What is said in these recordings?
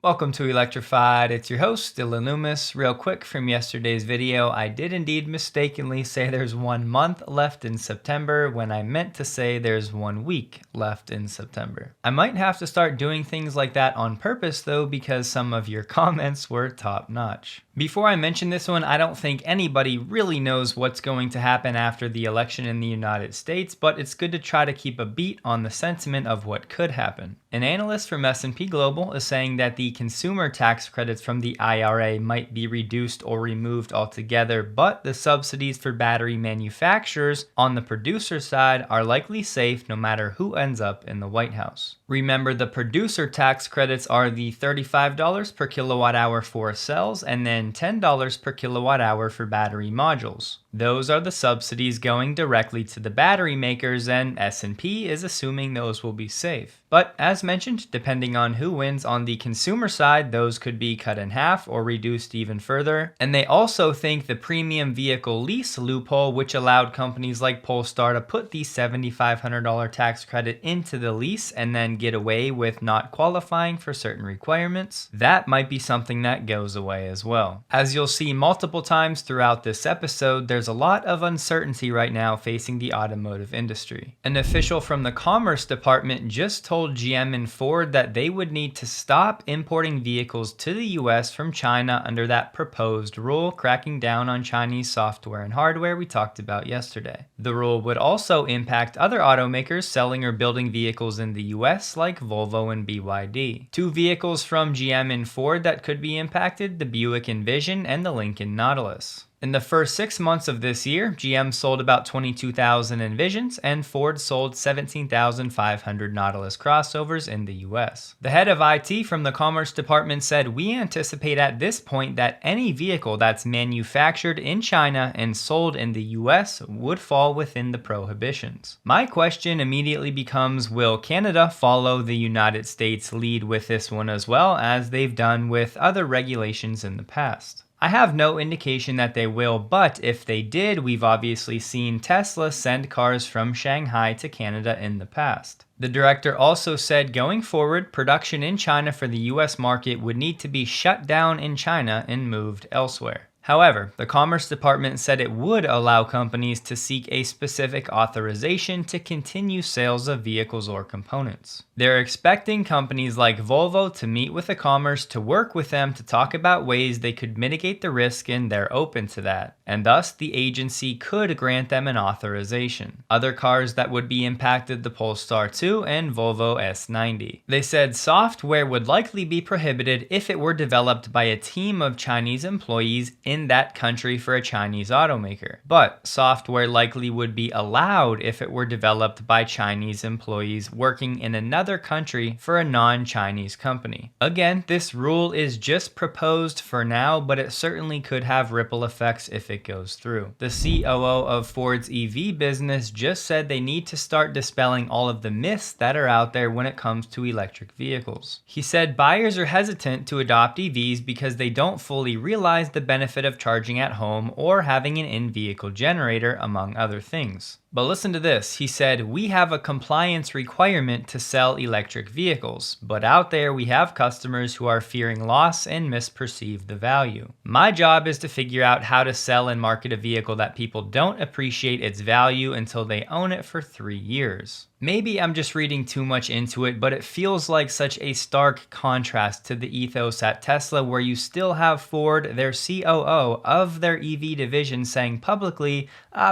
Welcome to Electrified. It's your host, Dylan Loomis. Real quick from yesterday's video, I did indeed mistakenly say there's 1 month left in September when I meant to say there's 1 week left in September. I might have to start doing things like that on purpose though, because some of your comments were top notch. Before I mention this one, I don't think anybody really knows what's going to happen after the election in the United States, but it's good to try to keep a beat on the sentiment of what could happen. An analyst from S&P Global is saying that the consumer tax credits from the IRA might be reduced or removed altogether, but the subsidies for battery manufacturers on the producer side are likely safe no matter who ends up in the White House. Remember, the producer tax credits are the $35 per kilowatt hour for cells and then $10 per kilowatt hour for battery modules. Those are the subsidies going directly to the battery makers, and S&P is assuming those will be safe. But as mentioned, depending on who wins on the consumer side, those could be cut in half or reduced even further. And they also think the premium vehicle lease loophole, which allowed companies like Polestar to put the $7,500 tax credit into the lease and then get away with not qualifying for certain requirements, that might be something that goes away as well. As you'll see multiple times throughout this episode, there's a lot of uncertainty right now facing the automotive industry. An official from the Commerce Department just told GM and Ford that they would need to stop importing vehicles to the US from China under that proposed rule, cracking down on Chinese software and hardware we talked about yesterday. The rule would also impact other automakers selling or building vehicles in the US like Volvo and BYD. Two vehicles from GM and Ford that could be impacted: the Buick Envision and the Lincoln Nautilus. In the first 6 months of this year, GM sold about 22,000 Envisions and Ford sold 17,500 Nautilus crossovers in the US. The head of IT from the Commerce Department said, "We anticipate at this point that any vehicle that's manufactured in China and sold in the US would fall within the prohibitions." My question immediately becomes, will Canada follow the United States lead with this one as well, as they've done with other regulations in the past? I have no indication that they will, but if they did, we've obviously seen Tesla send cars from Shanghai to Canada in the past. The director also said going forward, production in China for the US market would need to be shut down in China and moved elsewhere. However, the Commerce Department said it would allow companies to seek a specific authorization to continue sales of vehicles or components. They're expecting companies like Volvo to meet with the Commerce to work with them to talk about ways they could mitigate the risk, and they're open to that. And thus, the agency could grant them an authorization. Other cars that would be impacted: the Polestar 2 and Volvo S90. They said software would likely be prohibited if it were developed by a team of Chinese employees in that country for a Chinese automaker. But software likely would be allowed if it were developed by Chinese employees working in another country for a non-Chinese company. Again, this rule is just proposed for now, but it certainly could have ripple effects if it goes through. The COO of Ford's EV business just said they need to start dispelling all of the myths that are out there when it comes to electric vehicles. He said buyers are hesitant to adopt EVs because they don't fully realize the benefit of charging at home or having an in-vehicle generator, among other things. But listen to this. He said, "We have a compliance requirement to sell electric vehicles, but out there we have customers who are fearing loss and misperceive the value. My job is to figure out how to sell and market a vehicle that people don't appreciate its value until they own it for 3 years." Maybe I'm just reading too much into it, but it feels like such a stark contrast to the ethos at Tesla, where you still have Ford, their COO of their EV division, saying publicly,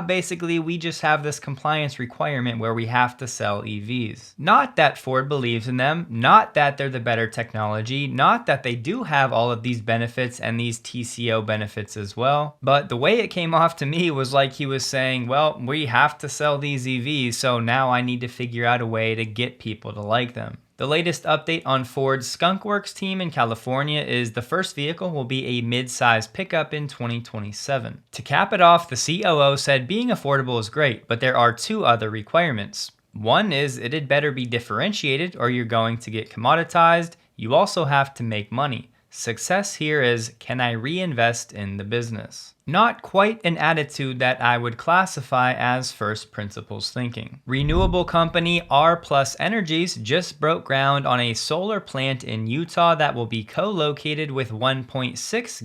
basically we just have this compliance requirement where we have to sell EVs. Not that Ford believes in them, not that they're the better technology, not that they do have all of these benefits and these TCO benefits as well, but the way it came off to me was like he was saying, well, we have to sell these EVs, so now I need to figure out a way to get people to like them. The latest update on Ford's Skunk Works team in California is the first vehicle will be a mid-size pickup in 2027. To cap it off, the COO said being affordable is great, but there are 2 other requirements. One is it'd better be differentiated or you're going to get commoditized. You also have to make money. Success here is, can I reinvest in the business? Not quite an attitude that I would classify as first principles thinking. Renewable company R Plus Energies just broke ground on a solar plant in Utah that will be co-located with 1.6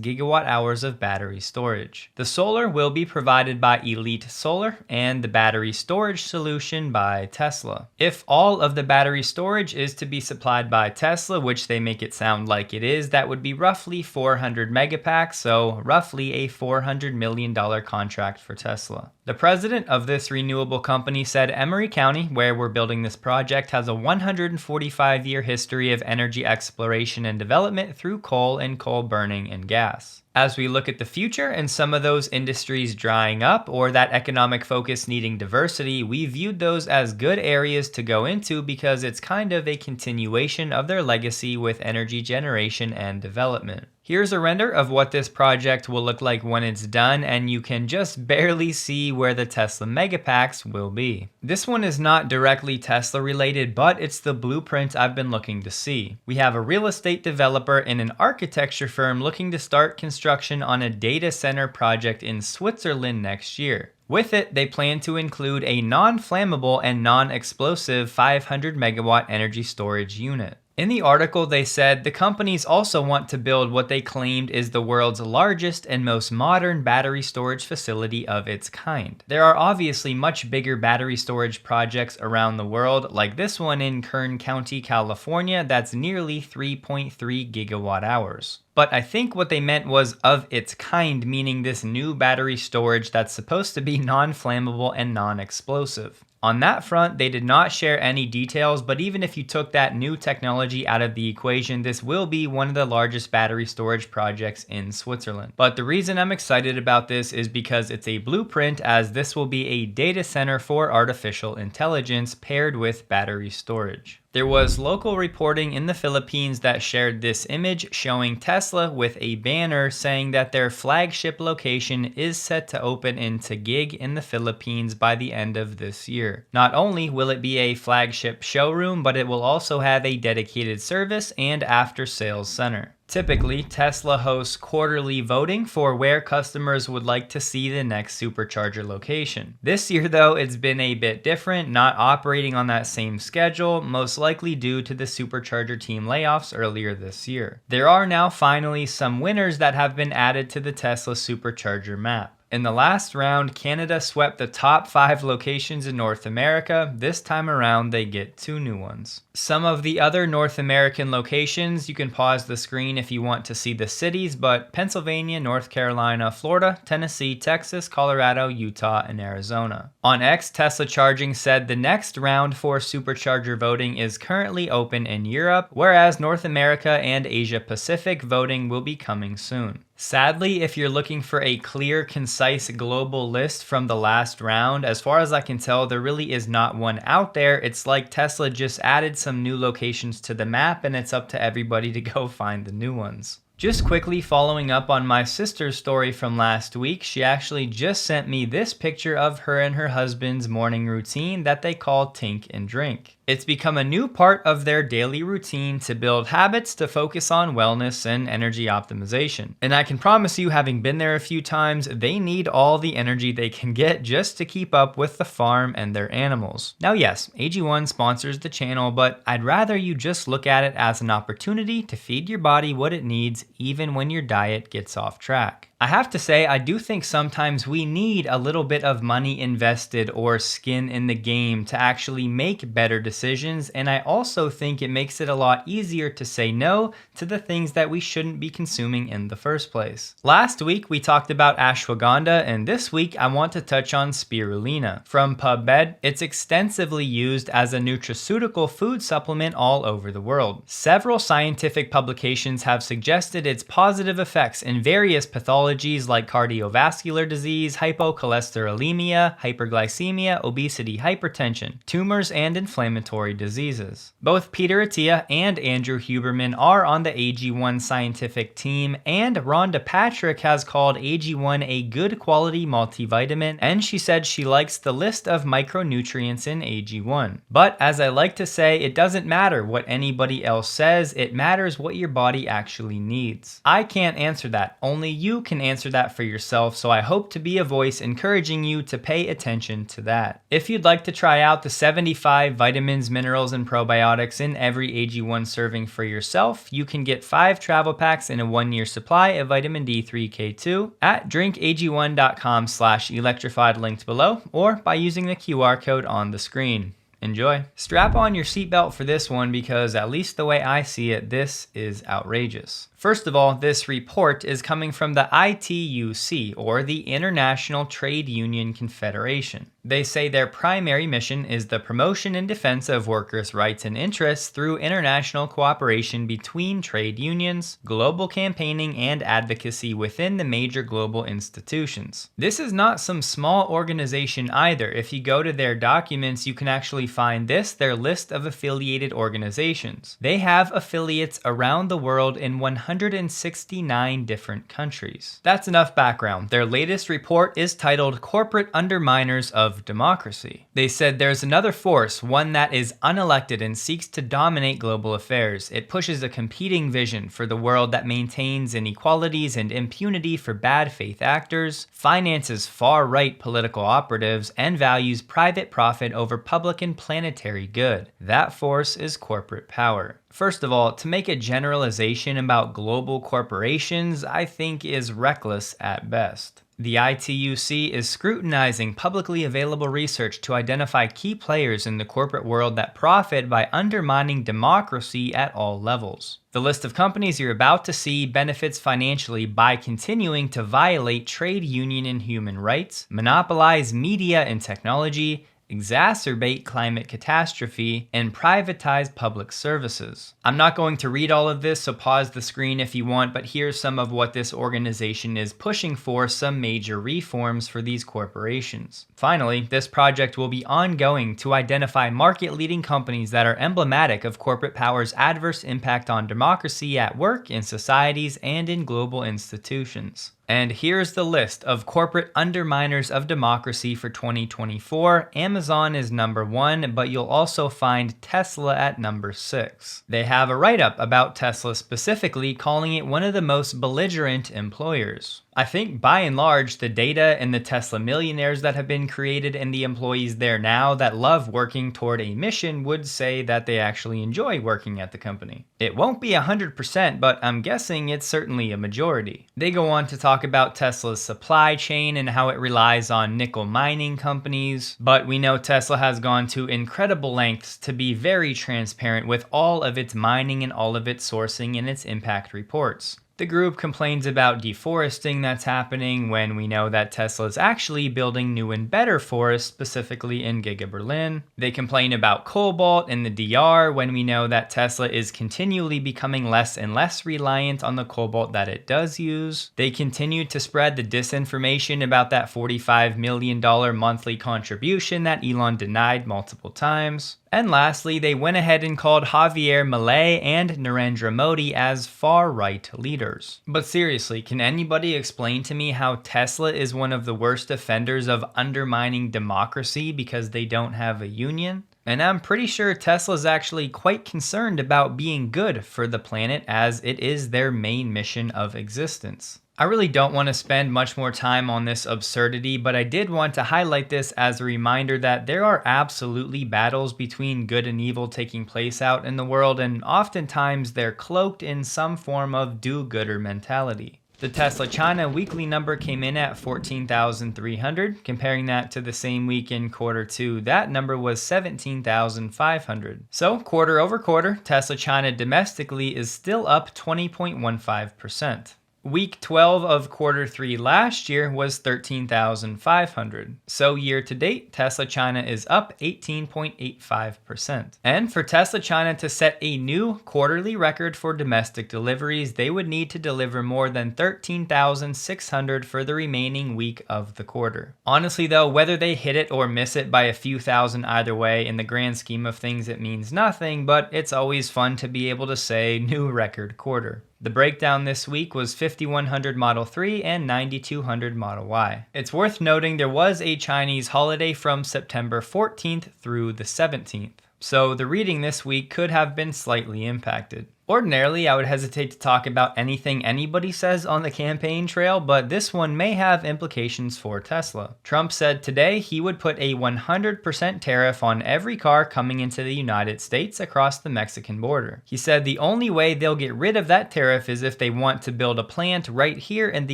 gigawatt hours of battery storage. The solar will be provided by Elite Solar and the battery storage solution by Tesla. If all of the battery storage is to be supplied by Tesla, which they make it sound like it is, that would be roughly 400 megapacks, so roughly a $400 million contract for Tesla. The president of this renewable company said Emery County, where we're building this project, has a 145-year history of energy exploration and development through coal and coal burning and gas. As we look at the future and some of those industries drying up or that economic focus needing diversity, we viewed those as good areas to go into because it's kind of a continuation of their legacy with energy generation and development. Here's a render of what this project will look like when it's done, and you can just barely see where the Tesla Megapacks will be. This one is not directly Tesla related, but it's the blueprint I've been looking to see. We have a real estate developer and an architecture firm looking to start construction on a data center project in Switzerland next year. With it, they plan to include a non-flammable and non-explosive 500 megawatt energy storage unit. In the article, they said the companies also want to build what they claimed is the world's largest and most modern battery storage facility of its kind. There are obviously much bigger battery storage projects around the world, like this one in Kern County, California, that's nearly 3.3 gigawatt hours. But I think what they meant was of its kind, meaning this new battery storage that's supposed to be non-flammable and non-explosive. On that front, they did not share any details, but even if you took that new technology out of the equation, this will be one of the largest battery storage projects in Switzerland. But the reason I'm excited about this is because it's a blueprint, as this will be a data center for artificial intelligence paired with battery storage. There was local reporting in the Philippines that shared this image showing Tesla with a banner saying that their flagship location is set to open in Taguig in the Philippines by the end of this year. Not only will it be a flagship showroom, but it will also have a dedicated service and after-sales center. Typically, Tesla hosts quarterly voting for where customers would like to see the next supercharger location. This year, though, it's been a bit different, not operating on that same schedule, most likely due to the supercharger team layoffs earlier this year. There are now finally some winners that have been added to the Tesla supercharger map. In the last round, Canada swept the top 5 locations in North America. This time around, they get 2 new ones. Some of the other North American locations, you can pause the screen if you want to see the cities, but Pennsylvania, North Carolina, Florida, Tennessee, Texas, Colorado, Utah, and Arizona. On X, Tesla Charging said the next round for supercharger voting is currently open in Europe, whereas North America and Asia Pacific voting will be coming soon. Sadly, if you're looking for a clear, concise global list from the last round, as far as I can tell, there really is not one out there. It's like Tesla just added some new locations to the map, and it's up to everybody to go find the new ones. Just quickly following up on my sister's story from last week, she actually just sent me this picture of her and her husband's morning routine that they call Tink and Drink. It's become a new part of their daily routine to build habits to focus on wellness and energy optimization. And I can promise you, having been there a few times, they need all the energy they can get just to keep up with the farm and their animals. Now yes, AG1 sponsors the channel, but I'd rather you just look at it as an opportunity to feed your body what it needs even when your diet gets off track. I have to say, I do think sometimes we need a little bit of money invested or skin in the game to actually make better decisions, and I also think it makes it a lot easier to say no to the things that we shouldn't be consuming in the first place. Last week, we talked about ashwagandha, and this week, I want to touch on spirulina. From PubMed, it's extensively used as a nutraceutical food supplement all over the world. Several scientific publications have suggested its positive effects in various pathologies like cardiovascular disease, hypocholesterolemia, hyperglycemia, obesity, hypertension, tumors, and inflammatory diseases. Both Peter Attia and Andrew Huberman are on the AG1 scientific team, and Rhonda Patrick has called AG1 a good quality multivitamin, and she said she likes the list of micronutrients in AG1. But as I like to say, it doesn't matter what anybody else says, it matters what your body actually needs. I can't answer that, only you can can answer that for yourself, so I hope to be a voice encouraging you to pay attention to that. If you'd like to try out the 75 vitamins, minerals, and probiotics in every AG1 serving for yourself, you can get 5 travel packs and a 1-year supply of vitamin D3K2 at drinkag1.com/electrified linked below, or by using the QR code on the screen. Enjoy. Strap on your seatbelt for this one because, at least the way I see it, this is outrageous. First of all, this report is coming from the ITUC, or the International Trade Union Confederation. They say their primary mission is the promotion and defense of workers' rights and interests through international cooperation between trade unions, global campaigning, and advocacy within the major global institutions. This is not some small organization either. If you go to their documents, you can actually find their list of affiliated organizations. They have affiliates around the world in 169 different countries. That's enough background. Their latest report is titled Corporate Underminers of Democracy. They said there's another force, one that is unelected and seeks to dominate global affairs. It pushes a competing vision for the world that maintains inequalities and impunity for bad faith actors, finances far-right political operatives, and values private profit over public and planetary good. That force is corporate power. First of all, to make a generalization about global corporations, I think is reckless at best. The ITUC is scrutinizing publicly available research to identify key players in the corporate world that profit by undermining democracy at all levels. The list of companies you're about to see benefits financially by continuing to violate trade union and human rights, monopolize media and technology, exacerbate climate catastrophe, and privatize public services. I'm not going to read all of this, so pause the screen if you want, but here's some of what this organization is pushing for, some major reforms for these corporations. Finally, this project will be ongoing to identify market-leading companies that are emblematic of corporate power's adverse impact on democracy at work, in societies, and in global institutions. And here's the list of corporate underminers of democracy for 2024. Amazon is number 1, but you'll also find Tesla at number 6. They have a write-up about Tesla specifically, calling it one of the most belligerent employers. I think by and large, the data and the Tesla millionaires that have been created and the employees there now that love working toward a mission would say that they actually enjoy working at the company. It won't be 100%, but I'm guessing it's certainly a majority. They go on to talk about Tesla's supply chain and how it relies on nickel mining companies, but we know Tesla has gone to incredible lengths to be very transparent with all of its mining and all of its sourcing in its impact reports. The group complains about deforesting that's happening when we know that Tesla is actually building new and better forests, specifically in Giga Berlin. They complain about cobalt in the DR when we know that Tesla is continually becoming less and less reliant on the cobalt that it does use. They continue to spread the disinformation about that $45 million monthly contribution that Elon denied multiple times. And lastly, they went ahead and called Javier Milei and Narendra Modi as far-right leaders. But seriously, can anybody explain to me how Tesla is one of the worst offenders of undermining democracy because they don't have a union? And I'm pretty sure Tesla's actually quite concerned about being good for the planet, as it is their main mission of existence. I really don't want to spend much more time on this absurdity, but I did want to highlight this as a reminder that there are absolutely battles between good and evil taking place out in the world, and oftentimes they're cloaked in some form of do-gooder mentality. The Tesla China weekly number came in at 14,300. Comparing that to the same week in Q2, that number was 17,500. So quarter over quarter, Tesla China domestically is still up 20.15%. Week 12 of Q3 last year was 13,500. So year to date, Tesla China is up 18.85%. And for Tesla China to set a new quarterly record for domestic deliveries, they would need to deliver more than 13,600 for the remaining week of the quarter. Honestly though, whether they hit it or miss it by a few thousand either way, in the grand scheme of things it means nothing, but it's always fun to be able to say new record quarter. The breakdown this week was 5100 Model 3 and 9200 Model Y. It's worth noting there was a Chinese holiday from September 14th through the 17th, so the reading this week could have been slightly impacted. Ordinarily, I would hesitate to talk about anything anybody says on the campaign trail, but this one may have implications for Tesla. Trump said today he would put a 100% tariff on every car coming into the United States across the Mexican border. He said the only way they'll get rid of that tariff is if they want to build a plant right here in the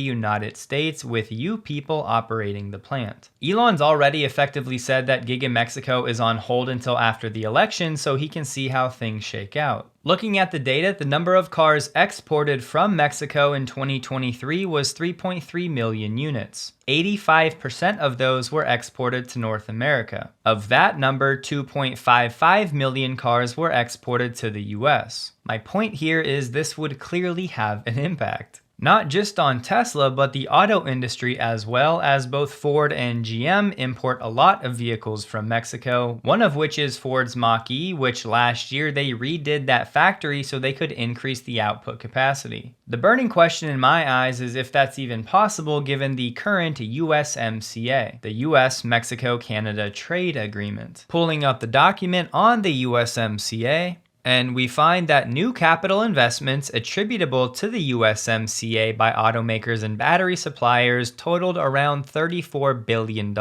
United States with you people operating the plant. Elon's already effectively said that Giga Mexico is on hold until after the election so he can see how things shake out. Looking at the data, the number of cars exported from Mexico in 2023 was 3.3 million units. 85% of those were exported to North America. Of that number, 2.55 million cars were exported to the US. My point here is this would clearly have an impact. Not just on Tesla, but the auto industry as well, as both Ford and GM import a lot of vehicles from Mexico, one of which is Ford's Mach-E, which last year they redid that factory so they could increase the output capacity. The burning question in my eyes is if that's even possible given the current USMCA, the US-Mexico-Canada Trade Agreement. Pulling up the document on the USMCA, and we find that new capital investments attributable to the USMCA by automakers and battery suppliers totaled around $34 billion.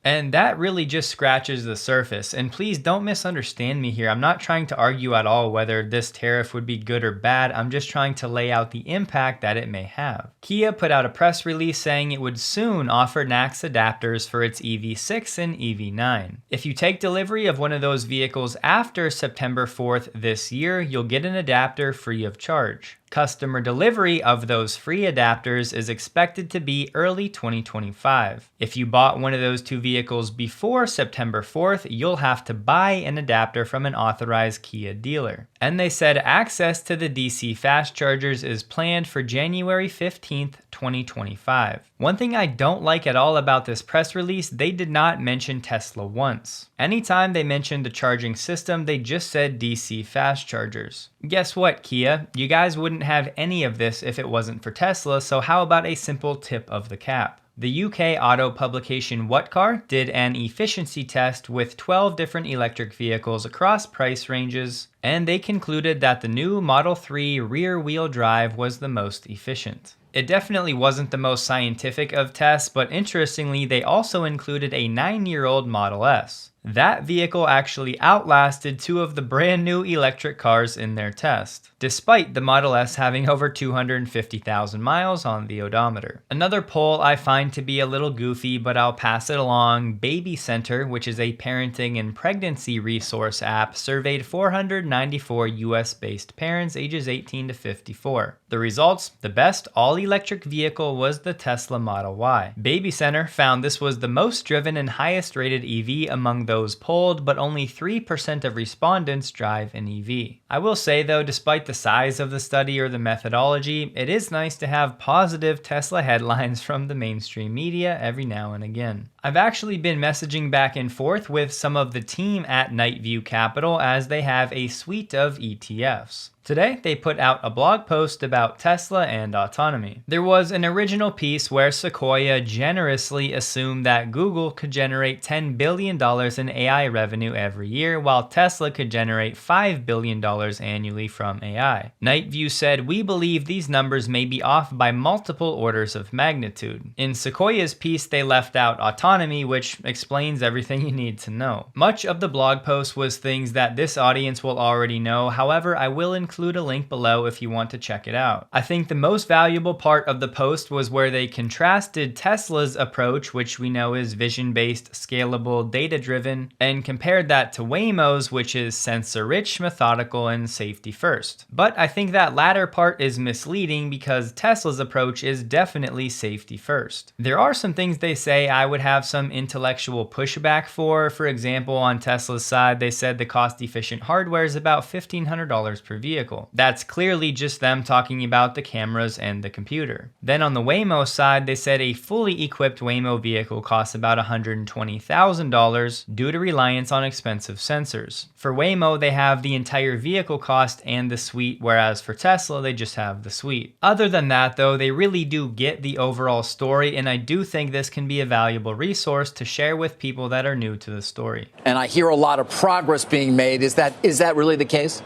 And that really just scratches the surface. And please don't misunderstand me here. I'm not trying to argue at all whether this tariff would be good or bad. I'm just trying to lay out the impact that it may have. Kia put out a press release saying it would soon offer NACS adapters for its EV6 and EV9. If you take delivery of one of those vehicles after September 4th this year, you'll get an adapter free of charge. Customer delivery of those free adapters is expected to be early 2025. If you bought one of those two vehicles before September 4th, you'll have to buy an adapter from an authorized Kia dealer. And they said access to the DC fast chargers is planned for January 15th, 2025. One thing I don't like at all about this press release, they did not mention Tesla once. Anytime they mentioned the charging system, they just said DC fast chargers. Guess what, Kia? You guys wouldn't have any of this if it wasn't for Tesla, so how about a simple tip of the cap? The UK auto publication What Car did an efficiency test with 12 different electric vehicles across price ranges, and they concluded that the new Model 3 rear-wheel drive was the most efficient. It definitely wasn't the most scientific of tests, but interestingly, they also included a 9-year-old Model S. That vehicle actually outlasted two of the brand new electric cars in their test, despite the Model S having over 250,000 miles on the odometer. Another poll I find to be a little goofy, but I'll pass it along. Baby Center, which is a parenting and pregnancy resource app, surveyed 494 US-based parents ages 18 to 54. The results, the best all-electric vehicle was the Tesla Model Y. Baby Center found this was the most driven and highest rated EV among those polled, but only 3% of respondents drive an EV. I will say though, despite the size of the study or the methodology, it is nice to have positive Tesla headlines from the mainstream media every now and again. I've actually been messaging back and forth with some of the team at Nightview Capital as they have a suite of ETFs. Today, they put out a blog post about Tesla and autonomy. There was an original piece where Sequoia generously assumed that Google could generate $10 billion in AI revenue every year, while Tesla could generate $5 billion annually from AI. Nightview said, "We believe these numbers may be off by multiple orders of magnitude." In Sequoia's piece, they left out autonomy, which explains everything you need to know. Much of the blog post was things that this audience will already know, however, I will include a link below if you want to check it out. I think the most valuable part of the post was where they contrasted Tesla's approach, which we know is vision-based, scalable, data-driven, and compared that to Waymo's, which is sensor-rich, methodical, and safety-first. But I think that latter part is misleading because Tesla's approach is definitely safety-first. There are some things they say I would have some intellectual pushback for. For example, on Tesla's side, they said the cost-efficient hardware is about $1,500 per vehicle. That's clearly just them talking about the cameras and the computer. Then on the Waymo side, they said a fully equipped Waymo vehicle costs about $120,000 due to reliance on expensive sensors. For Waymo, they have the entire vehicle cost and the suite, whereas for Tesla, they just have the suite. Other than that though, they really do get the overall story, and I do think this can be a valuable resource to share with people that are new to the story. And I hear a lot of progress being made. Is that really the case?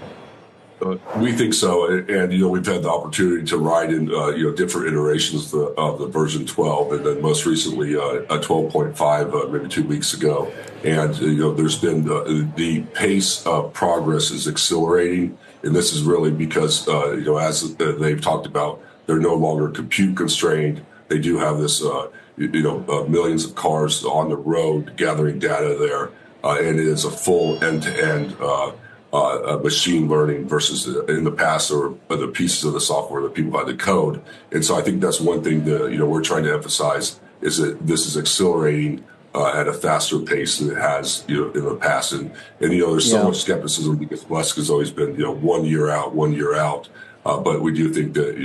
We think so, and we've had the opportunity to ride in different iterations of the version 12, and then most recently a 12.5 maybe 2 weeks ago. And there's been the pace of progress is accelerating, and this is really because as they've talked about, they're no longer compute constrained. They do have this millions of cars on the road gathering data there, and it is a full end-to-end. Machine learning versus in the past or the pieces of the software that people had to code. And so I think that's one thing that we're trying to emphasize is that this is accelerating at a faster pace than it has in the past. And there's so much skepticism because Musk has always been 1 year out, 1 year out. But we do think that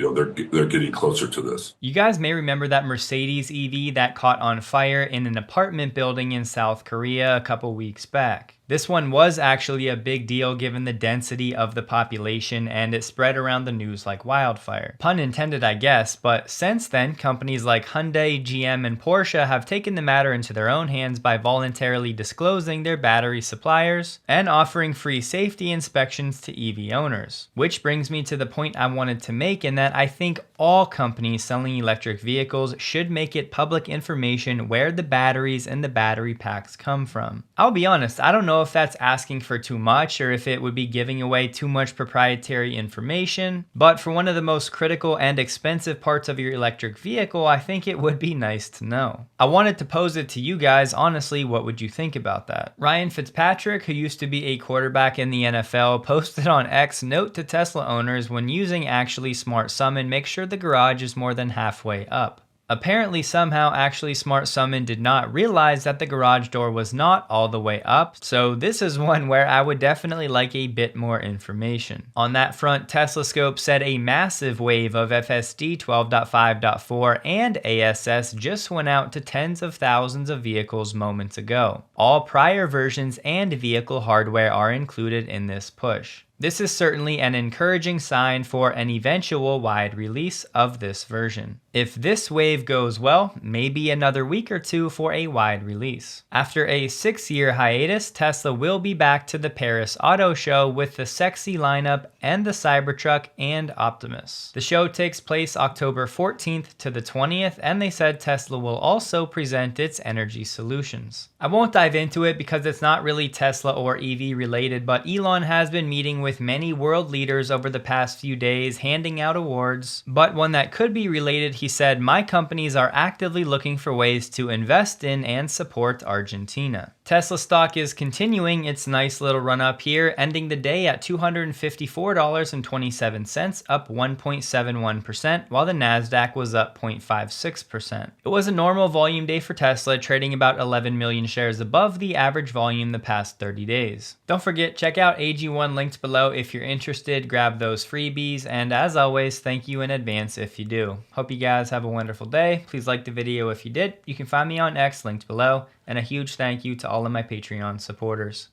they're getting closer to this. You guys may remember that Mercedes EV that caught on fire in an apartment building in South Korea a couple weeks back. This one was actually a big deal given the density of the population, and it spread around the news like wildfire. Pun intended, I guess, but since then, companies like Hyundai, GM, and Porsche have taken the matter into their own hands by voluntarily disclosing their battery suppliers and offering free safety inspections to EV owners. Which brings me to the point I wanted to make in that I think all companies selling electric vehicles should make it public information where the batteries and the battery packs come from. I'll be honest, I don't know if that's asking for too much or if it would be giving away too much proprietary information, but for one of the most critical and expensive parts of your electric vehicle, I think it would be nice to know. I wanted to pose it to you guys. Honestly, what would you think about that? Ryan Fitzpatrick, who used to be a quarterback in the NFL, posted on X, note to Tesla owners, when using Actually Smart Summon, make sure the garage is more than halfway up. Apparently, somehow, Actually Smart Summon did not realize that the garage door was not all the way up, so this is one where I would definitely like a bit more information. On that front, Tesla Scope said a massive wave of FSD 12.5.4 and ASS just went out to tens of thousands of vehicles moments ago. All prior versions and vehicle hardware are included in this push. This is certainly an encouraging sign for an eventual wide release of this version. If this wave goes well, maybe another week or two for a wide release. After a 6-year hiatus, Tesla will be back to the Paris Auto Show with the sexy lineup and the Cybertruck and Optimus. The show takes place October 14th to the 20th, and they said Tesla will also present its energy solutions. I won't dive into it because it's not really Tesla or EV related, but Elon has been meeting with many world leaders over the past few days, handing out awards. But one that could be related, he said, my companies are actively looking for ways to invest in and support Argentina. Tesla stock is continuing its nice little run up here, ending the day at $254.27, up 1.71%, while the Nasdaq was up 0.56%. It was a normal volume day for Tesla, trading about 11 million shares above the average volume the past 30 days. Don't forget, check out AG1 linked below if you're interested, grab those freebies, and as always, thank you in advance if you do. Hope you guys have a wonderful day. Please like the video if you did. You can find me on X linked below, and a huge thank you to all of my Patreon supporters.